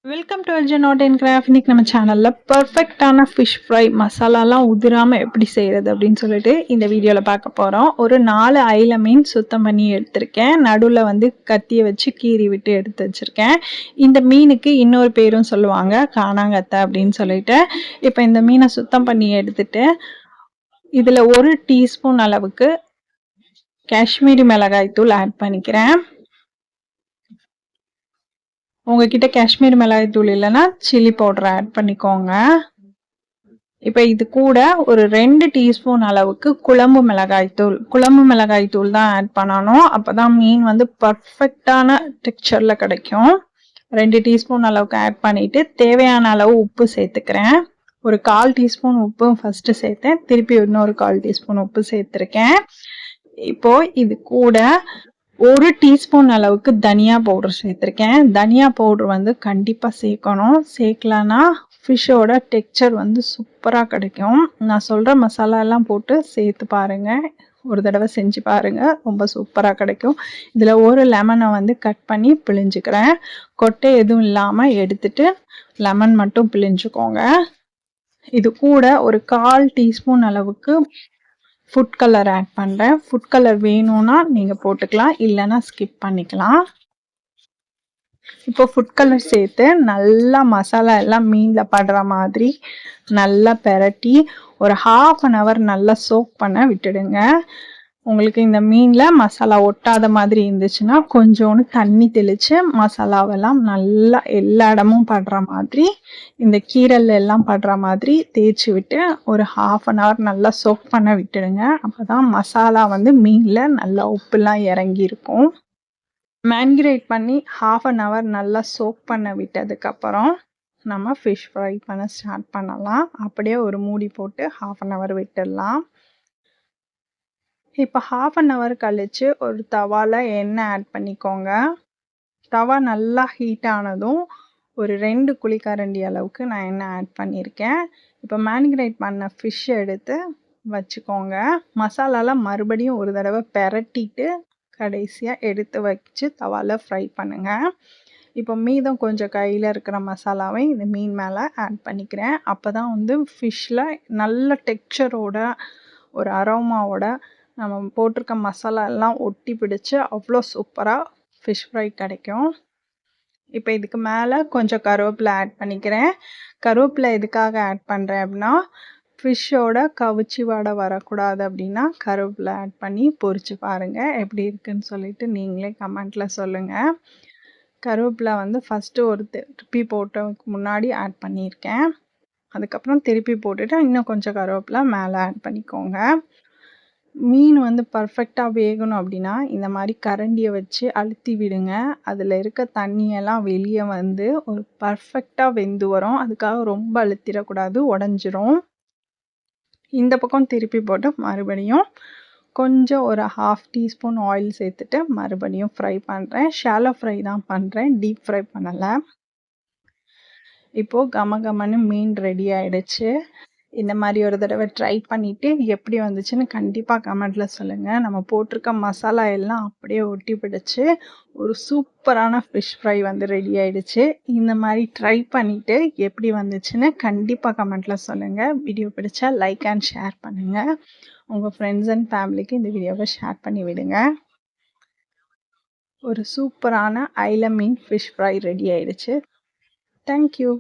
Welcome to Arjun art and craft. இன்னைக்கு நம்ம சேனல்ல பர்ஃபெக்டான ஃபிஷ் ஃப்ரை மசாலாலாம் உதிராம எப்படி செய்யறது அப்படின்னு சொல்லிட்டு இந்த வீடியோல பார்க்க போறோம். ஒரு 4 அயில மீன் சுத்தம் பண்ணி எடுத்திருக்கேன். நடுவில் வந்து கத்தியை வச்சு கீறி விட்டு எடுத்து வச்சிருக்கேன். இந்த மீனுக்கு இன்னொரு பேரும் சொல்லுவாங்க, காணாங்கத்தை அப்படின்னு சொல்லிட்டு. இப்போ இந்த மீனை சுத்தம் பண்ணி எடுத்துட்டு இதுல 1 டீஸ்பூன் அளவுக்கு காஷ்மீரி மிளகாய் தூள் ஆட் பண்ணிக்கிறேன். உங்ககிட்ட காஷ்மீர் மிளகாய் தூள் இல்லைன்னா சில்லி பவுடர் ஆட் பண்ணிக்கோங்க. இப்போ இது கூட ஒரு 2 டீஸ்பூன் அளவுக்கு குழம்பு மிளகாய் தூள் தான் ஆட் பண்ணணும். அப்பதான் மீன் வந்து பர்ஃபெக்டான டெக்ஸ்சர்ல கிடைக்கும். 2 டீஸ்பூன் அளவுக்கு ஆட் பண்ணிட்டு தேவையான அளவு உப்பு சேர்த்துக்கிறேன். ஒரு 1/4 டீஸ்பூன் உப்பு ஃபர்ஸ்ட் சேர்த்தேன், திருப்பி இன்னொரு 1/4 டீஸ்பூன் உப்பு சேர்த்திருக்கேன். இப்போ இது கூட 1 டீஸ்பூன் அளவுக்கு தனியா பவுடர் சேர்த்திருக்கேன். தனியா பவுடர் வந்து கண்டிப்பா சேர்க்கணும். சேர்க்கலன்னா ஃபிஷ்ஷோட டெக்ஸ்சர் வந்து சூப்பரா கிடைக்கும். நான் சொல்ற மசாலா எல்லாம் போட்டு சேர்த்து பாருங்க, ஒரு தடவை செஞ்சு பாருங்க, ரொம்ப சூப்பரா கிடைக்கும். இதுல ஒரு லெமனை வந்து கட் பண்ணி பிழிஞ்சுக்கிறேன். கொட்டை எதுவும் இல்லாம எடுத்துட்டு லெமன் மட்டும் பிழிஞ்சுக்கோங்க. இது கூட ஒரு 1/4 டீஸ்பூன் அளவுக்கு ஃபுட் கலர் ஆட் பண்ணுறேன். ஃபுட் கலர் வேணும்னா நீங்கள் போட்டுக்கலாம், இல்லைன்னா ஸ்கிப் பண்ணிக்கலாம். இப்போ ஃபுட் கலர் சேர்த்து நல்லா மசாலா எல்லாம் மீனில் படுற மாதிரி நல்லா பெரட்டி ஒரு 1/2 hour நல்லா சோக் பண்ண விட்டுடுங்க. உங்களுக்கு இந்த மீனில் மசாலா ஒட்டாத மாதிரி இருந்துச்சுன்னா கொஞ்சோண்டு தண்ணி தெளித்து மசாலாவெல்லாம் நல்லா எல்லா இடமும் படுற மாதிரி, இந்த கீரல் எல்லாம் படுற மாதிரி தேய்ச்சி விட்டு ஒரு 1/2 hour நல்லா சோக் பண்ண விட்டுடுங்க. அப்போ தான் மசாலா வந்து மீனில் நல்லா உப்புலாம் இறங்கி இருக்கும். மேரினேட் பண்ணி 1/2 hour நல்லா சோக் பண்ண விட்டதுக்கப்புறம் நம்ம ஃபிஷ் ஃப்ரை பண்ண ஸ்டார்ட் பண்ணலாம். அப்படியே ஒரு மூடி போட்டு 1/2 hour விட்டுடலாம். இப்போ 1/2 hour கழிச்சு ஒரு தவால எண்ணெய் ஆட் பண்ணிக்கோங்க. தவா நல்லா ஹீட் ஆனதும் ஒரு 2 குழிக்கரண்டி அளவுக்கு நான் எண்ணெய் ஆட் பண்ணியிருக்கேன். இப்போ மேரினேட் பண்ண ஃபிஷ் எடுத்து வச்சுக்கோங்க. மசாலாலாம் மறுபடியும் ஒரு தடவை பெரட்டிட்டு கடைசியாக எடுத்து வச்சு தவால ஃப்ரை பண்ணுங்க. இப்போ மீதம் கொஞ்சம் கையில் இருக்கிற மசாலாவை இந்த மீன் மேலே ஆட் பண்ணிக்கிறேன். அப்போ தான் வந்து ஃபிஷ்ஷில் நல்ல டெக்ஸ்சரோட ஒரு அரோமாவோட நம்ம போட்டிருக்க மசாலா எல்லாம் ஒட்டி பிடிச்சி அவ்வளோ சூப்பராக ஃபிஷ் ஃப்ரை கிடைக்கும். இப்போ இதுக்கு மேலே கொஞ்சம் கருவேப்பிலை ஆட் பண்ணிக்கிறேன். கருவேப்பிலை எதுக்காக ஆட் பண்ணுறேன் அப்படின்னா, ஃபிஷ்ஷோட கவுச்சி வாடை வரக்கூடாது அப்படின்னா கருவேப்பிலை ஆட் பண்ணி பொரிச்சு பாருங்கள், எப்படி இருக்குன்னு சொல்லிட்டு நீங்களே கமெண்ட்டில் சொல்லுங்கள். கருவேப்பிலை வந்து ஃபஸ்ட்டு ஒரு திருப்பி போட்டதுக்கு முன்னாடி ஆட் பண்ணியிருக்கேன். அதுக்கப்புறம் திருப்பி போட்டுட்டு இன்னும் கொஞ்சம் கருவேப்பிலை மேலே ஆட் பண்ணிக்கோங்க. மீன் வந்து பர்ஃபெக்டாக வேகணும் அப்படின்னா இந்த மாதிரி கரண்டியை வச்சு அழுத்தி விடுங்க. அதில் இருக்க தண்ணியெல்லாம் வெளியே வந்து ஒரு பர்ஃபெக்டாக வெந்து வரும். அதுக்காக ரொம்ப அழுத்திடக்கூடாது, உடஞ்சிரும். இந்த பக்கம் திருப்பி போட்டு மறுபடியும் கொஞ்சம் ஒரு 1/2 டீஸ்பூன் ஆயில் சேர்த்துட்டு மறுபடியும் ஃப்ரை பண்ணுறேன். ஷாலோ ஃப்ரை தான் பண்ணுறேன், டீப் ஃப்ரை பண்ணலை. இப்போது கமகமன்னு மீன் ரெடி ஆகிடுச்சு. இந்த மாதிரி ஒரு தடவை ட்ரை பண்ணிவிட்டு எப்படி வந்துச்சுன்னு கண்டிப்பாக கமெண்ட்டில் சொல்லுங்கள். நம்ம போட்டிருக்க மசாலா எல்லாம் அப்படியே ஒட்டி பிடிச்சி ஒரு சூப்பரான ஃபிஷ் ஃப்ரை வந்து ரெடி ஆகிடுச்சு. இந்த மாதிரி ட்ரை பண்ணிவிட்டு எப்படி வந்துச்சுன்னு கண்டிப்பாக கமெண்ட்டில் சொல்லுங்கள். வீடியோ பிடிச்சா லைக் அண்ட் ஷேர் பண்ணுங்கள். உங்கள் ஃப்ரெண்ட்ஸ் அண்ட் ஃபேமிலிக்கு இந்த வீடியோவை ஷேர் பண்ணி விடுங்க. ஒரு சூப்பரான அயில மீன் ஃபிஷ் ஃப்ரை ரெடி ஆகிடுச்சு. தேங்க்யூ.